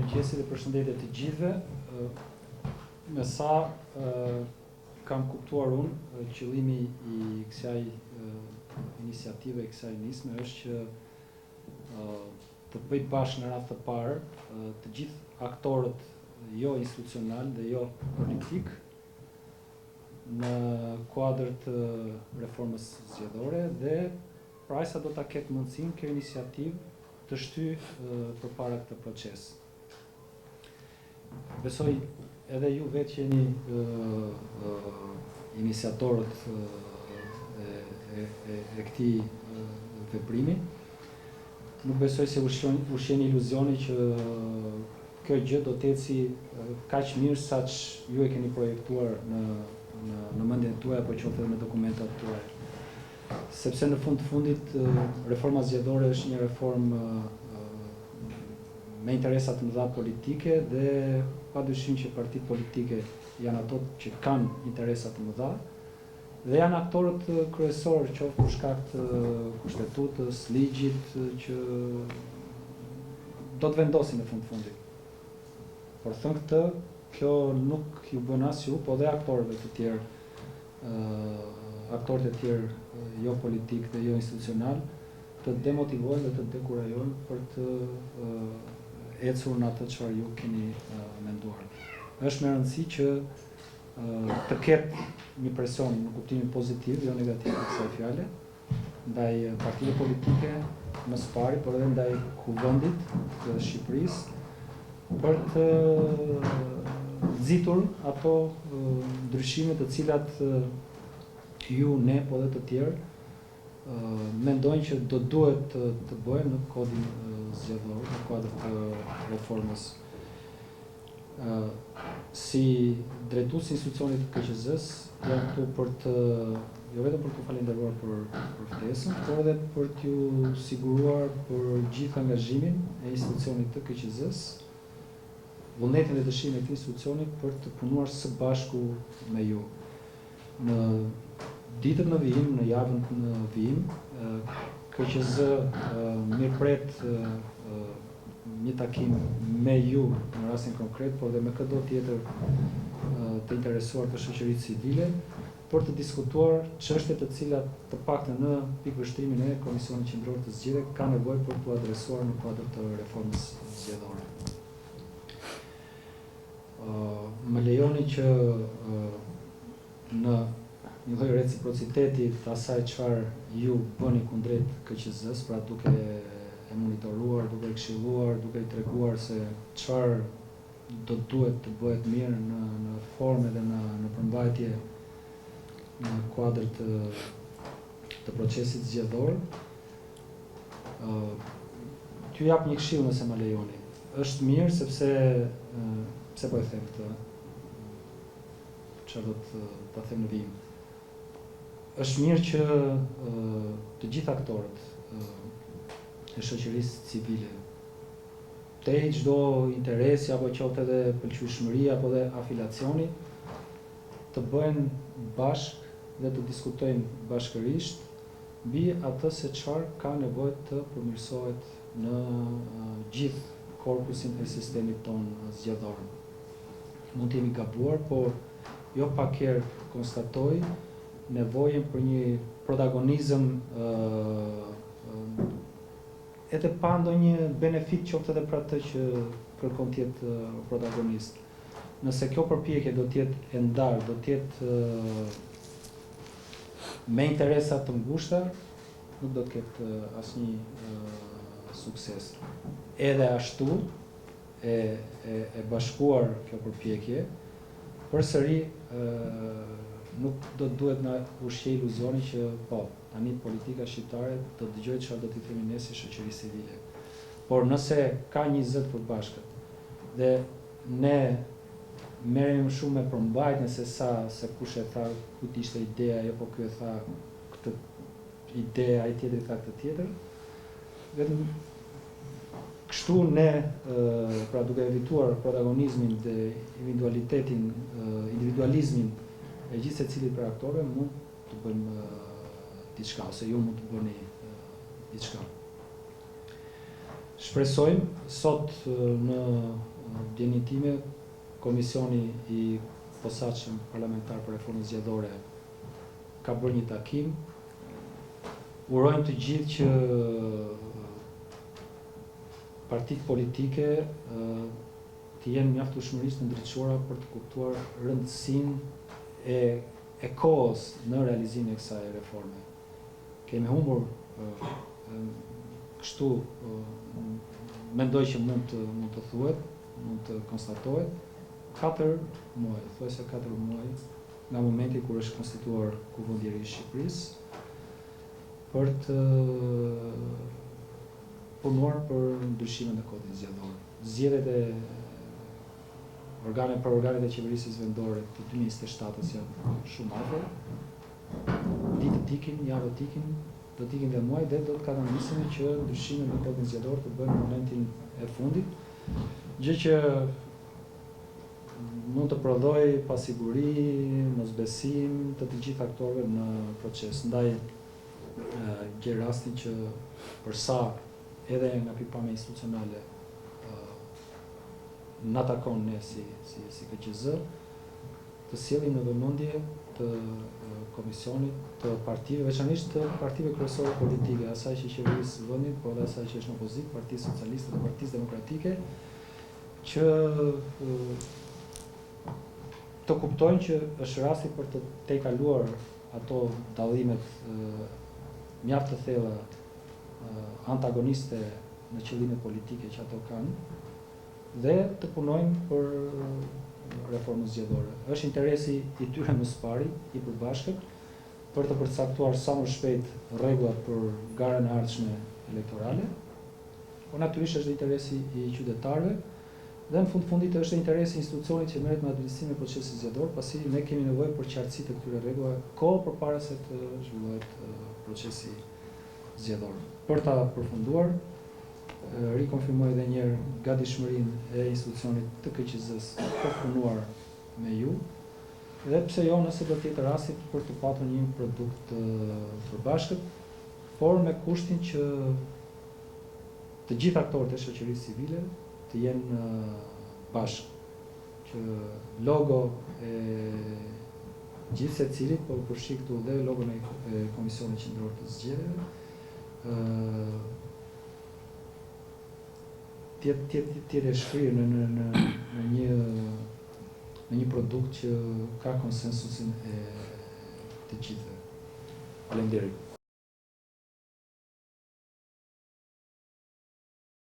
Mirëmëngjesi dhe përshëndetje të gjithëve. Me sa kam kuptuar unë, qëllimi i kësaj iniciative, i kësaj nisme është që të bëj bashkë në radhë të parë të gjithë aktorët jo institucional dhe jo politik në kuadër të reformës zgjedhore dhe pra sa do ta ketë mundësinë kjo iniciativë të shtyjë përpara këtë proces. Besoj edhe ju vetë që jeni iniciatorët e këtij veprimi. Nuk besoj se ushqeni iluzioni që kjo gjë do të eci kaq mirë saq ju e keni projektuar në mendjen tuaj apo qoftë edhe në dokumentat tuaj. Sepse në fund të fundit reforma zgjedhore është një reformë me interesa të mëdha politike dhe padyshim që partitë politike janë ato që kanë interesa të mëdha dhe janë aktorët kryesorë qoftë për shkak të kushtetutës, ligjit që do të vendosin në fund të fundit. Por thënë këtë, kjo nuk ju bën as ju, po dhe aktorët e tjerë jo politik dhe jo institucional të demotivojnë dhe të dekurajojnë për të ecur në atë çfarë ju keni menduar. Është me rëndësi që të ketë një presion në kuptimin pozitiv, jo negativ të kësaj fjale, ndaj partive politike më së pari, por edhe ndaj kuvendit të Shqipërisë për të nxitur ato ndryshime të cilat ju, ne, po dhe të tjerë mendojnë që do duhet të bëhen në kodin zgjedhor, në kuadër të reformës. Si drejtues institucionit të KQZ-s, jam këtu për të, jo vetëm për të falendëruar për ftesën, por edhe për t'ju siguruar për gjithë angazhimin e institucionit të KQZ-s, vullnetin dhe dëshirin e këtij institucioni për të punuar së bashku me ju. Në ditët në vijim, në javën në vijim, KQZ mirëpret një takim me ju në rastin konkret, por dhe me çdo tjetër të interesuar të shoqërisë civile, për të diskutuar çështje të cilat të paktën në pikëvështrimin e Komisionit Qendror të Zgjedhjeve ka nevojë për t'u adresuar në kuadër të reformës zgjedhore. Më lejoni që në një lloj reciprociteti të asaj çfarë ju bëni kundrejt KQZ-s, pra duke e monitoruar, duke e këshilluar, duke i treguar se çfarë do duhet të bëhet mirë në formë dhe në përmbajtje në kuadër të procesit zgjedhor. T'ju jap një këshill nëse më lejoni. Është mirë sepse pse po e them këtë? Çfarë do ta them në vijim? Është mirë që të gjithë aktorët e shoqërisë civile, te çdo interesi apo qoftë edhe pëlqyeshmëria apo dhe afilacioni, të bëhen bashkë dhe të diskutojnë bashkërisht mbi atë se çfarë ka nevojë të përmirësohet në gjithë korpusin e sistemit tonë zgjedhor. Mund të jemi gabuar, por jo pak herë konstatoj nevojën për një protagonizëm edhe pa ndonjë benefit qoftë edhe për atë që kërkon të jetë protagonist. Nëse kjo përpjekje do të jetë e ndarë, do të jetë me interesa të ngushta, nuk do të ketë asnjë sukses. Edhe ashtu e bashkuar kjo përpjekje, përsëri nuk do të duhet na ushqej iluzioni që po, tani politika shqiptare do të dëgjojë çfarë do t'i themi ne si shoqëri civile. Por nëse ka 20 përbashkët dhe ne merrem shumë me përmbajtjen se kush e tha, kujt ishte ideja, jo po ky e tha këtë ide, ai tjetri tha këtë tjetër, vetëm kështu ne, pra duke evituar protagonizmin dhe individualizmin e gjithë secilit për aktorëve, mund të bëjmë diçka, ose ju mund të bëni diçka. Shpresojmë sot në djenin time, Komisioni i posaçëm parlamentar për reformën zgjedhore ka bërë një takim. Urojmë të gjithë që partitë politike të jenë mjaftueshmërisht të ndriçuara për të kuptuar rëndësinë e kohës në realizimin e kësaj reforme. Kemi humbur kështu mendoj që mund të thuhet, mund të konstatohet 4 muaj, thuajse 4 muaj nga momenti kur është konstituar Kuvendiri i Shqipërisë për të punuar për ndryshimin e kodit zgjedhor. Zgjedhjet e organet e qeverisjes vendore të 2027-s janë shumë afër. Ditët ikin, javët ikin, do të ikin dhe muaj dhe do të kanonisin që ndryshimet në kodin zgjedhor të bëhen në momentin e fundit, gjë që mund të prodhoj pasiguri, mosbesim të gjithë aktorëve në proces. Ndaj gjej rastin që përsa edhe nga pikpamja institucionale na takon ne si KQZ të sjellim në vëmendje të komisionit, të partive, veçanërisht të partive kryesore politike, asaj që qeverisë vendit, por edhe asaj që është në opozitë, Partisë Socialiste dhe Partisë Demokratike, që të kuptojnë që është rasti për të tejkaluar ato dallimet mjaft të thella antagoniste në qëllimet politike që ato kanë dhe të punojnë për reformën zgjedhore. Është interesi i tyre më së pari, i përbashkët, për të përcaktuar sa më shpejt rregullat për garën e ardhshme elektorale, por natyrisht është interesi i qytetarëve dhe në fundit është interesi i institucionit që merret me administrimin e procesit zgjedhor, pasi ne kemi nevojë për qartësi të këtyre rregullave kohë përpara se të zhvillohet procesi zgjedhor. Për ta përfunduar, rikonfirmoj edhe një herë gatishmërinë e institucionit të KQZ-s për të punuar me ju, dhe pse jo nëse do të jetë rasti për të patur një produkt përbashkët, por me kushtin që të gjithë aktorët e shoqërisë civile të jenë bashkë, që logo e gjithë secilit, por përfshi këtu dhe logon e Komisionit Qendror të Zgjedhjeve, tjetë shkrirë në një produkt që ka konsensusin e të gjithëve. Faleminderit.